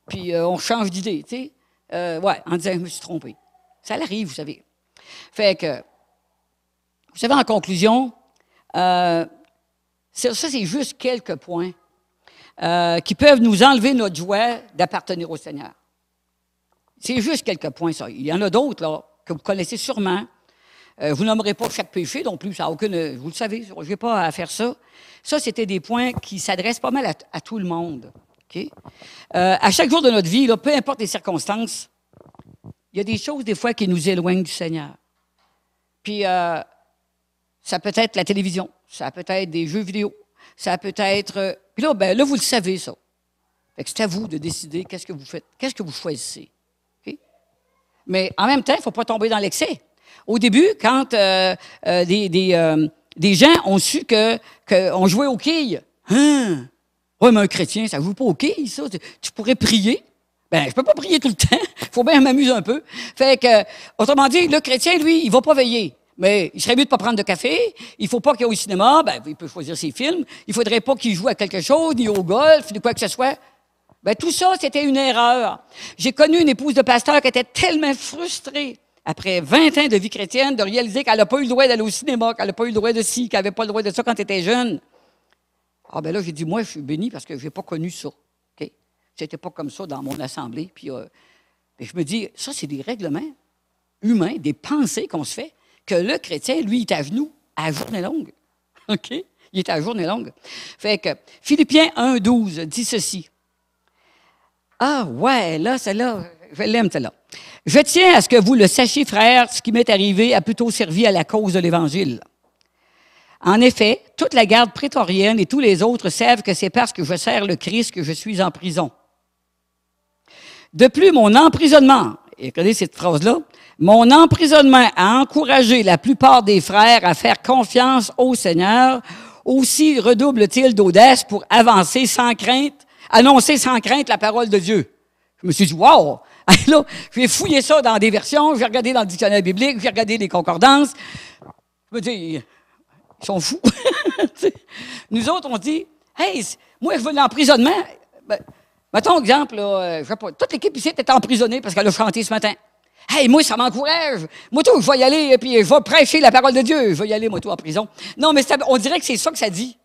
puis on change d'idée, tu sais. En disant, je me suis trompé. Ça l'arrive, vous savez. Fait que, vous savez, en conclusion, ça, c'est juste quelques points qui peuvent nous enlever notre joie d'appartenir au Seigneur. C'est juste quelques points, ça. Il y en a d'autres, là, que vous connaissez sûrement. Vous nommerez pas chaque péché non plus, ça n'a aucune... Vous le savez, je n'ai pas à faire ça. Ça, c'était des points qui s'adressent pas mal à tout le monde. Okay? À chaque jour de notre vie, là, peu importe les circonstances, il y a des choses, des fois, qui nous éloignent du Seigneur. Puis, ça peut être la télévision, ça peut être des jeux vidéo, ça peut être... Puis là, vous le savez, ça. Fait que c'est à vous de décider qu'est-ce que vous faites, qu'est-ce que vous choisissez. Okay? Mais en même temps, il ne faut pas tomber dans l'excès. Au début, quand des gens ont su qu'on jouait aux quilles, oui, mais un chrétien, ça ne joue pas aux quilles, ça. Tu pourrais prier. Je ne peux pas prier tout le temps. Il faut bien m'amuser un peu. Fait que, autrement dit, le chrétien, lui, il ne va pas veiller. Mais il serait mieux de ne pas prendre de café. Il ne faut pas qu'il aille au cinéma. Ben, il peut choisir ses films. Il ne faudrait pas qu'il joue à quelque chose, ni au golf, ni quoi que ce soit. Ben, tout ça, c'était une erreur. J'ai connu une épouse de pasteur qui était tellement frustrée, après 20 ans de vie chrétienne, de réaliser qu'elle n'a pas eu le droit d'aller au cinéma, qu'elle n'a pas eu le droit de ci, qu'elle n'avait pas le droit de ça quand elle était jeune. Ah ben là, j'ai dit, moi, je suis béni parce que je n'ai pas connu ça. Okay? C'était pas comme ça dans mon assemblée. Puis je me dis, ça, c'est des règlements humains, des pensées qu'on se fait, que le chrétien, lui, il est à genoux à journée longue. OK? Il est à journée longue. Fait que Philippiens 1,12 dit ceci. Ah ouais, là, celle-là, je l'aime, celle-là. Je tiens à ce que vous le sachiez, frères, ce qui m'est arrivé a plutôt servi à la cause de l'Évangile. En effet, toute la garde prétorienne et tous les autres savent que c'est parce que je sers le Christ que je suis en prison. De plus, mon emprisonnement, et regardez cette phrase-là, mon emprisonnement a encouragé la plupart des frères à faire confiance au Seigneur, aussi redouble-t-il d'audace pour avancer sans crainte, annoncer sans crainte la parole de Dieu. Je me suis dit, wow! Là, je vais fouiller ça dans des versions, je vais regarder dans le dictionnaire biblique, je vais regarder les concordances. Je me dis, ils sont fous. Nous autres, on dit, hey, moi, je veux l'emprisonnement. Ben, mettons exemple, là, je sais pas, toute l'équipe ici était emprisonnée parce qu'elle a chanté ce matin. Hey, moi, ça m'encourage. Moi, tout, je vais y aller, puis je vais prêcher la parole de Dieu. Je vais y aller, moi, tout, en prison. Non, mais on dirait que c'est ça que ça dit.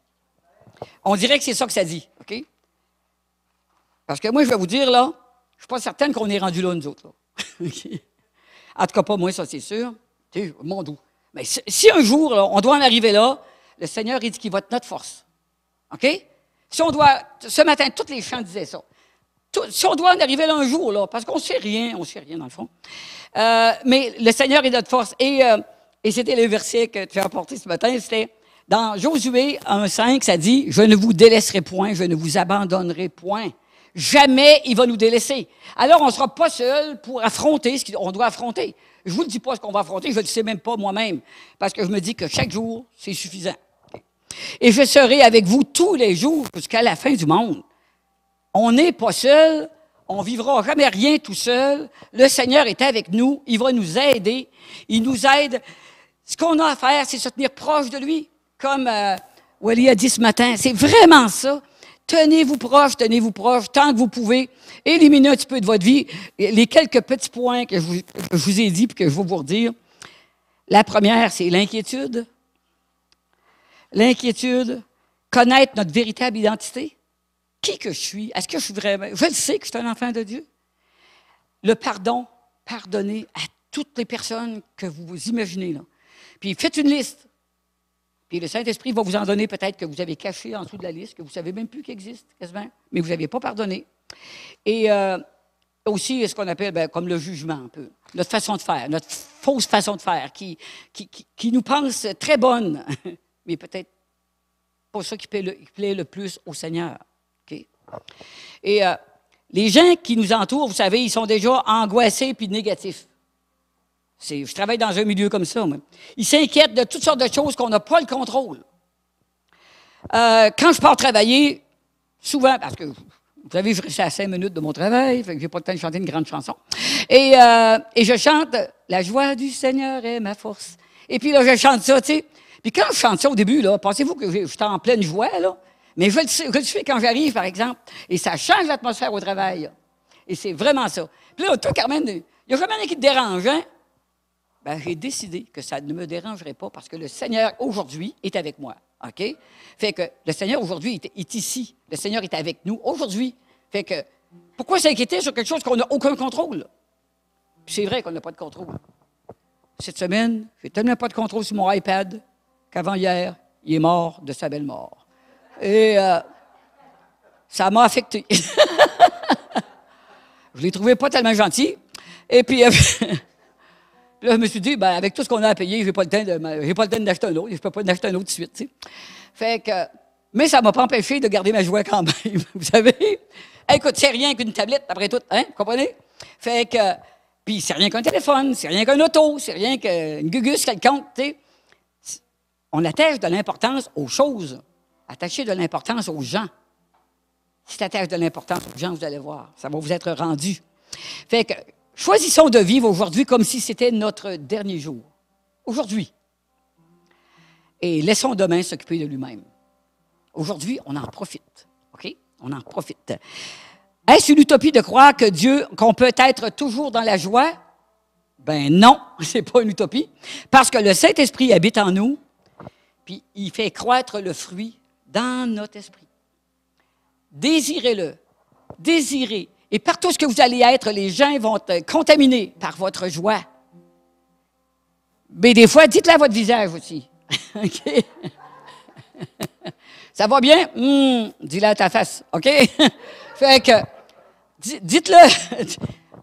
On dirait que c'est ça que ça dit, OK? Parce que moi, je vais vous dire, là, je ne suis pas certaine qu'on est rendu là, nous autres. Là. En tout cas, pas moi, ça, c'est sûr. Tu sais, mon doux. Mais si un jour, là, on doit en arriver là, le Seigneur, il dit qu'il va être notre force. OK? Si on doit, ce matin, tous les chants disaient ça. Si on doit en arriver là un jour, là, parce qu'on ne sait rien dans le fond. Mais le Seigneur est notre force. Et c'était le verset que tu as apporté ce matin, c'était dans Josué 1,5, ça dit « Je ne vous délaisserai point, je ne vous abandonnerai point. » Jamais il va nous délaisser. Alors, on ne sera pas seul pour affronter ce qu'on doit affronter. Je ne vous le dis pas ce qu'on va affronter, je ne le sais même pas moi-même, parce que je me dis que chaque jour, c'est suffisant. Et je serai avec vous tous les jours jusqu'à la fin du monde. On n'est pas seul, on ne vivra jamais rien tout seul. Le Seigneur est avec nous, il va nous aider. Il nous aide. Ce qu'on a à faire, c'est se tenir proche de lui, comme Wally a dit ce matin. C'est vraiment ça. Tenez-vous proche, tant que vous pouvez. Éliminez un petit peu de votre vie. Les quelques petits points que je vous ai dit et que je vais vous redire. La première, c'est l'inquiétude. L'inquiétude, connaître notre véritable identité. Qui que je suis? Est-ce que je suis vraiment... Je le sais que je suis un enfant de Dieu. Le pardon, pardonner à toutes les personnes que vous imaginez là. Puis faites une liste. Puis le Saint-Esprit va vous en donner peut-être que vous avez caché en dessous de la liste, que vous ne savez même plus qu'il existe, quasiment, mais vous n'avez pas pardonné. Et aussi ce qu'on appelle comme le jugement un peu, notre façon de faire, notre fausse façon de faire, qui nous pense très bonne, mais peut-être pas ça qui plaît le plus au Seigneur. Okay? Et les gens qui nous entourent, vous savez, ils sont déjà angoissés puis négatifs. Je travaille dans un milieu comme ça, moi. Ils s'inquiètent de toutes sortes de choses qu'on n'a pas le contrôle. Quand je pars travailler, souvent, parce que, vous savez, je reste à 5 minutes de mon travail, fait que j'ai pas le temps de chanter une grande chanson. Et je chante « La joie du Seigneur est ma force ». Et puis là, je chante ça, tu sais. Puis quand je chante ça au début, là, pensez-vous que je suis en pleine joie, là? Mais je le suis quand j'arrive, par exemple. Et ça change l'atmosphère au travail. Là. Et c'est vraiment ça. Puis là, toi, Carmen, il n'y a jamais rien qui te dérange, hein? Ben, j'ai décidé que ça ne me dérangerait pas parce que le Seigneur, aujourd'hui, est avec moi. OK? Fait que le Seigneur, aujourd'hui, est ici. Le Seigneur est avec nous aujourd'hui. Fait que, pourquoi s'inquiéter sur quelque chose qu'on n'a aucun contrôle? Puis c'est vrai qu'on n'a pas de contrôle. Cette semaine, j'ai tellement pas de contrôle sur mon iPad qu'avant hier, il est mort de sa belle mort. Et ça m'a affecté. Je l'ai trouvé pas tellement gentil. Et puis... Là, je me suis dit, avec tout ce qu'on a à payer, je n'ai pas le temps d'acheter un autre. Je ne peux pas en acheter un autre tout de suite. Tu sais. Fait que, mais ça ne m'a pas empêché de garder ma joie quand même. Vous savez? Écoute, c'est rien qu'une tablette, après tout. Hein? Vous comprenez? Fait que, puis c'est rien qu'un téléphone, c'est rien qu'un auto, c'est rien qu'une gugus quelconque. Tu sais. On attache de l'importance aux choses. Attachez de l'importance aux gens. Si tu attaches de l'importance aux gens, vous allez voir, ça va vous être rendu. Fait que, choisissons de vivre aujourd'hui comme si c'était notre dernier jour. Aujourd'hui. et laissons demain s'occuper de lui-même. Aujourd'hui, on en profite. OK? On en profite. Est-ce une utopie de croire qu'on peut être toujours dans la joie? Ben non, ce n'est pas une utopie. Parce que le Saint-Esprit habite en nous, puis il fait croître le fruit dans notre esprit. Désirez-le. Désirez. Et partout ce que vous allez être, les gens vont être contaminés par votre joie. Mais des fois, dites-le à votre visage aussi. OK? Ça va bien? Dis-le à ta face. OK? Fait que, dites-le.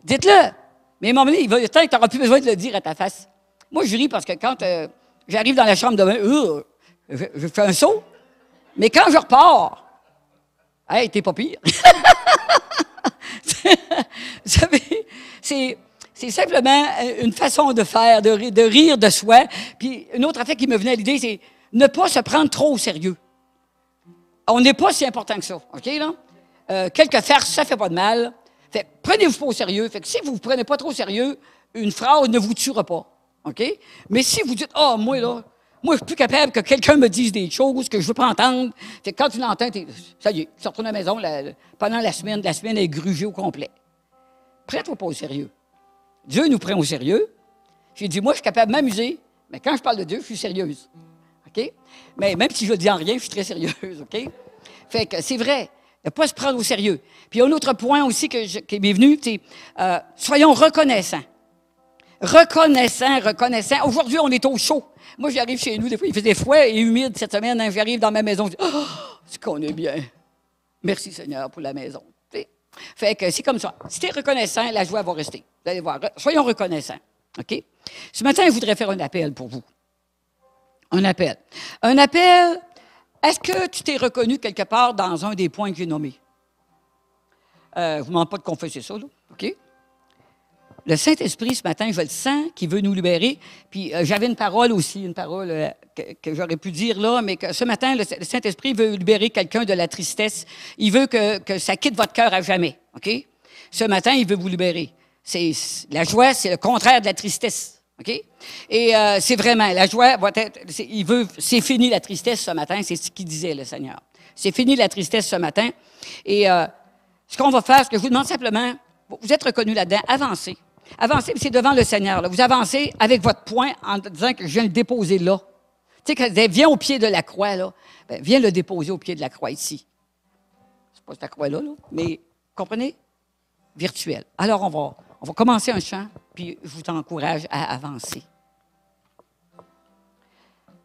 Dites-le. Mais à un moment donné, il va y avoir temps que tu n'auras plus besoin de le dire à ta face. Moi, je ris parce que quand j'arrive dans la chambre demain, je fais un saut. Mais quand je repars, hey, t'es pas pire. Vous savez, c'est simplement une façon de faire, de rire de soi. Puis une autre affaire qui me venait à l'idée, c'est ne pas se prendre trop au sérieux. On n'est pas si important que ça, OK, là? Quelques farces, ça ne fait pas de mal. Fait prenez-vous pas au sérieux. Fait que si vous ne vous prenez pas trop au sérieux, une phrase ne vous tuera pas, OK? Mais si vous dites, « Ah, moi, là, moi, je suis plus capable que quelqu'un me dise des choses que je ne veux pas entendre. » Fait que quand tu l'entends, ça y est, tu retournes à la maison pendant la semaine est grugée au complet. Prends-toi pas au sérieux. Dieu nous prend au sérieux. J'ai dit, moi, je suis capable de m'amuser, mais quand je parle de Dieu, je suis sérieuse. OK? Mais même si je ne dis en rien, je suis très sérieuse. OK? Fait que c'est vrai, ne pas se prendre au sérieux. Puis il y a un autre point aussi qui m'est venu, c'est soyons reconnaissants. Reconnaissants. Aujourd'hui, on est au chaud. Moi, j'arrive chez nous, des fois, il faisait froid et humide cette semaine. Hein, j'arrive dans ma maison, je dis, « Oh, c'est qu'on est bien. Merci Seigneur pour la maison. » Fait que c'est comme ça. Si tu es reconnaissant, la joie va rester. Vous allez voir. Soyons reconnaissants. OK? Ce matin, je voudrais faire un appel pour vous. Un appel. Un appel, est-ce que tu t'es reconnu quelque part dans un des points que j'ai nommés? Je ne vous demande pas de confesser ça, là. OK? Le Saint-Esprit, ce matin, je le sens, qui veut nous libérer. Puis j'avais une parole aussi, que j'aurais pu dire là, mais que ce matin, le Saint-Esprit veut libérer quelqu'un de la tristesse. Il veut que ça quitte votre cœur à jamais. OK? Ce matin, il veut vous libérer. La joie, c'est le contraire de la tristesse. OK? Et c'est vraiment, la joie va être, c'est fini la tristesse ce matin, c'est ce qu'il disait le Seigneur. C'est fini la tristesse ce matin. Et ce qu'on va faire, ce que je vous demande simplement, vous êtes reconnus là-dedans, avancez. Avancez, c'est devant le Seigneur. Là. Vous avancez avec votre poing en disant que je viens le déposer là. Tu sais, quand viens au pied de la croix, là, bien, viens le déposer au pied de la croix ici. C'est pas cette croix-là, là, mais comprenez? Virtuel. Alors, on va commencer un chant, puis je vous encourage à avancer.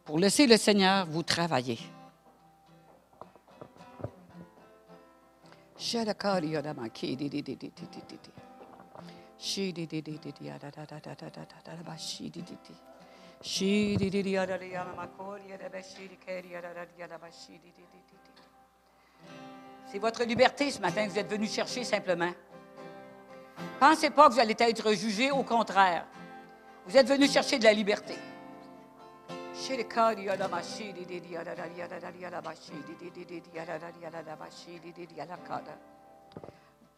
Pour laisser le Seigneur vous travailler. C'est votre liberté ce matin que vous êtes venu chercher simplement. Pensez pas que vous allez être jugé, au contraire. Vous êtes venu chercher de la liberté. Vous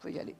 pouvez y aller.